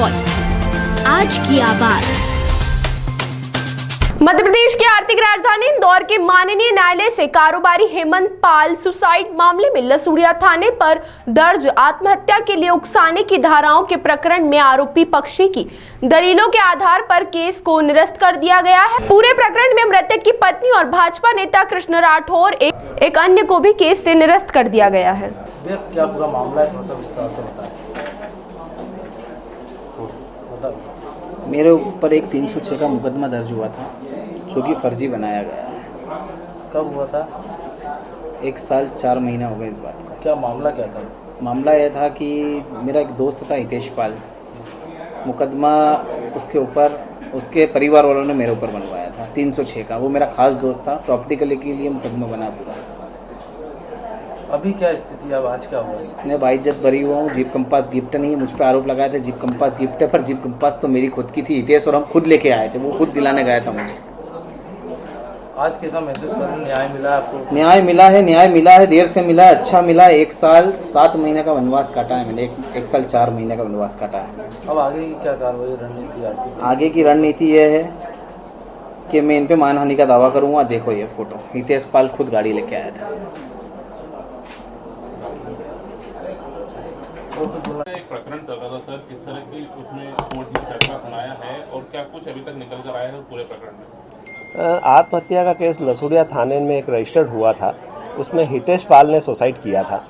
Voice, आज की आवाज। मध्य प्रदेश की आर्थिक राजधानी इंदौर के माननीय न्यायालय से कारोबारी हेमंत पाल सुसाइड मामले में लसूड़िया थाने पर दर्ज आत्महत्या के लिए उकसाने की धाराओं के प्रकरण में आरोपी पक्षी की दलीलों के आधार पर केस को निरस्त कर दिया गया है। पूरे प्रकरण में मृतक की पत्नी और भाजपा नेता कृष्ण राठौर एक अन्य को भी केस से निरस्त कर दिया गया है। क्या पूरा मामला है, थोड़ा विस्तार से बताएं। मेरे ऊपर एक 306 का मुकदमा दर्ज हुआ था जो कि फर्जी बनाया गया है। कब हुआ था? 1 साल 4 महीना हो गए इस बात को। क्या मामला क्या था? मामला यह था कि मेरा एक दोस्त था हितेश पाल, मुकदमा उसके ऊपर उसके परिवार वालों ने मेरे ऊपर बनवाया था 306 का। वो मेरा खास दोस्त था, प्रॉपर्टी के लिए मुकदमा बना पूरा। अभी क्या स्थिति है, अब आज क्या हुआ? मैं बाइज्जत बरी हुआ हूँ। जीप कंपास गिफ्ट नहीं, मुझ पर आरोप लगाए थे जीप कंपास गिफ्ट है, पर जीप कंपास तो मेरी खुद की थी। हितेश और हम खुद लेके आए थे, वो खुद दिलाने गया था मुझे। आज कैसा महसूस कर रहे हैं? न्याय मिला आपको? न्याय मिला है, देर से मिला है, अच्छा मिला है। 1 साल 7 महीने का वनवास काटा है मैंने, 1 साल 4 महीने का वनवास काटा है। अब आगे की क्या कार्रवाई रणनीति आपकी? आगे की रणनीति यह है कि मैं इन पे मानहानि का दावा करूंगा। देखो ये फोटो, हितेश पाल खुद गाड़ी लेके आया था। एक प्रकरण चल रहा था सर, किस तरह की उसमें कोर्ट ने फैसला सुनाया है और क्या कुछ अभी तक निकल कर आया है पूरे प्रकरण में? आत्महत्या का केस लसूड़िया थाने में एक रजिस्टर्ड हुआ था। उसमें हितेश पाल ने सुसाइड किया था।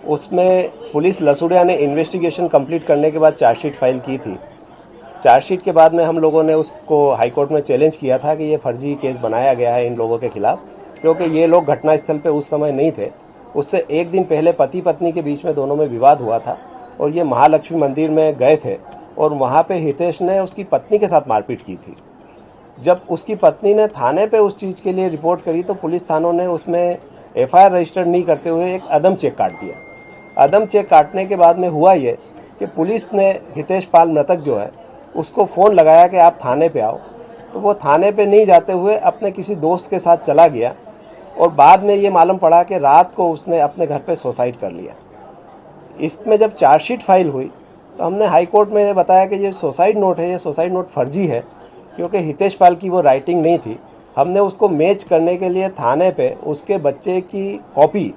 उसमें पुलिस लसूड़िया ने इन्वेस्टिगेशन कंप्लीट करने के बाद चार्जशीट फाइल की थी। चार्जशीट के बाद में हम लोगों ने उसको हाईकोर्ट में चैलेंज किया था कि ये फर्जी केस बनाया गया है इन लोगों के खिलाफ, क्योंकि ये लोग घटनास्थल पे उस समय नहीं थे। उससे एक दिन पहले पति पत्नी के बीच में दोनों में विवाद हुआ था और ये महालक्ष्मी मंदिर में गए थे और वहाँ पे हितेश ने उसकी पत्नी के साथ मारपीट की थी। जब उसकी पत्नी ने थाने पे उस चीज़ के लिए रिपोर्ट करी तो पुलिस थानों ने उसमें FIR रजिस्टर नहीं करते हुए एक अदम चेक काट दिया। अदम चेक काटने के बाद में हुआ ये कि पुलिस ने हितेश पाल मृतक जो है उसको फ़ोन लगाया कि आप थाने पे आओ, तो वो थाने पे नहीं जाते हुए अपने किसी दोस्त के साथ चला गया और बाद में ये मालूम पड़ा कि रात को उसने अपने घर पे सुसाइड कर लिया। इसमें जब चार्जशीट फाइल हुई तो हमने हाई कोर्ट में बताया कि ये सुसाइड नोट है, ये सुसाइड नोट फर्जी है, क्योंकि हितेश पाल की वो राइटिंग नहीं थी। हमने उसको मैच करने के लिए थाने पे उसके बच्चे की कॉपी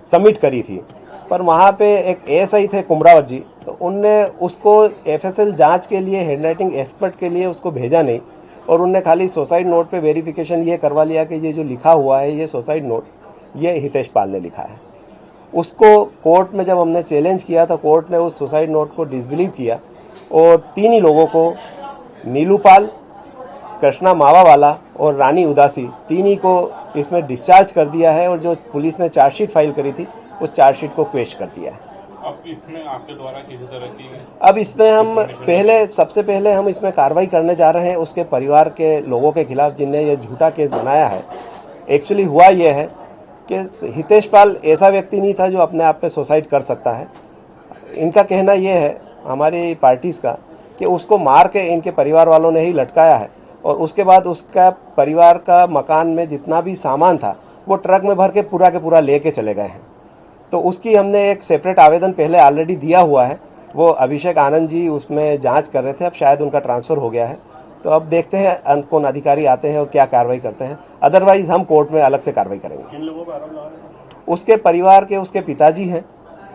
सबमिट करी थी, पर वहाँ पे एक ASI थे कुमरावत जी, तो उनने उसको FSL जांच के लिए हैंडराइटिंग एक्सपर्ट के लिए उसको भेजा नहीं और उनने खाली सुसाइड नोट पे वेरिफिकेशन ये करवा लिया कि ये जो लिखा हुआ है ये सुसाइड नोट ये हितेश पाल ने लिखा है। उसको कोर्ट में जब हमने चैलेंज किया तो कोर्ट ने उस सुसाइड नोट को डिसबिलीव किया और 3 ही लोगों को, नीलू पाल, कृष्णा मावावाला और रानी उदासी, 3 ही को इसमें डिस्चार्ज कर दिया है और जो पुलिस ने चार्जशीट फाइल करी थी उस चार्जशीट को क्वेश कर दिया है। अब इसमें आपके द्वारा किसी तरह की अब इसमें हम सबसे पहले हम इसमें कार्रवाई करने जा रहे हैं उसके परिवार के लोगों के खिलाफ जिनने ये झूठा केस बनाया है। एक्चुअली हुआ ये है कि हितेश पाल ऐसा व्यक्ति नहीं था जो अपने आप पे सुसाइड कर सकता है। इनका कहना ये है, हमारी पार्टीज़ का, कि उसको मार के इनके परिवार वालों ने ही लटकाया है और उसके बाद उसका परिवार का मकान में जितना भी सामान था वो ट्रक में भर के पूरा लेके चले गए हैं। तो उसकी हमने एक सेपरेट आवेदन पहले ऑलरेडी दिया हुआ है। वो अभिषेक आनंद जी उसमें जांच कर रहे थे, अब शायद उनका ट्रांसफ़र हो गया है। तो अब देखते हैं कौन अधिकारी आते हैं और क्या कार्रवाई करते हैं। अदरवाइज हम कोर्ट में अलग से कार्रवाई करेंगे। किन लोगों का आरोप लगा रहे हैं? उसके परिवार के उसके पिताजी हैं,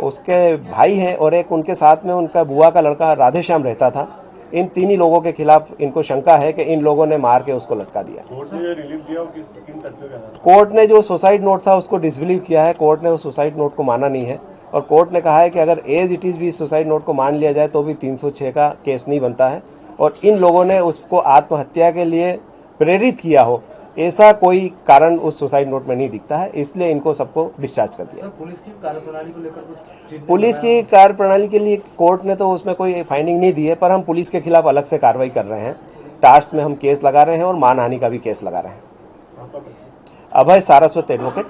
उसके भाई हैं और एक उनके साथ में उनका बुआ का लड़का राधेश्याम रहता था। इन 3 ही लोगों के खिलाफ इनको शंका है कि इन लोगों ने मार के उसको लटका दिया। कोर्ट ने रिलीफ दिया और किन तथ्यों के आधार पर? कोर्ट ने जो सुसाइड नोट था उसको डिसबिलीव किया है। कोर्ट ने उस सुसाइड नोट को माना नहीं है और कोर्ट ने कहा है कि अगर एज इट इज़ भी सुसाइड नोट को मान लिया जाए तो भी 306 का केस नहीं बनता है और इन लोगों ने उसको आत्महत्या के लिए प्रेरित किया हो ऐसा कोई कारण उस सुसाइड नोट में नहीं दिखता है, इसलिए इनको सबको डिस्चार्ज कर दिया। पुलिस की कार्यप्रणाली को लेकर पुलिस की कार्यप्रणाली के लिए कोर्ट ने तो उसमें कोई फाइंडिंग नहीं दी है, पर हम पुलिस के खिलाफ अलग से कार्रवाई कर रहे हैं। टार्स में हम केस लगा रहे हैं और मानहानि का भी केस लगा रहे हैं। अभय सारस्वत एडवोकेट।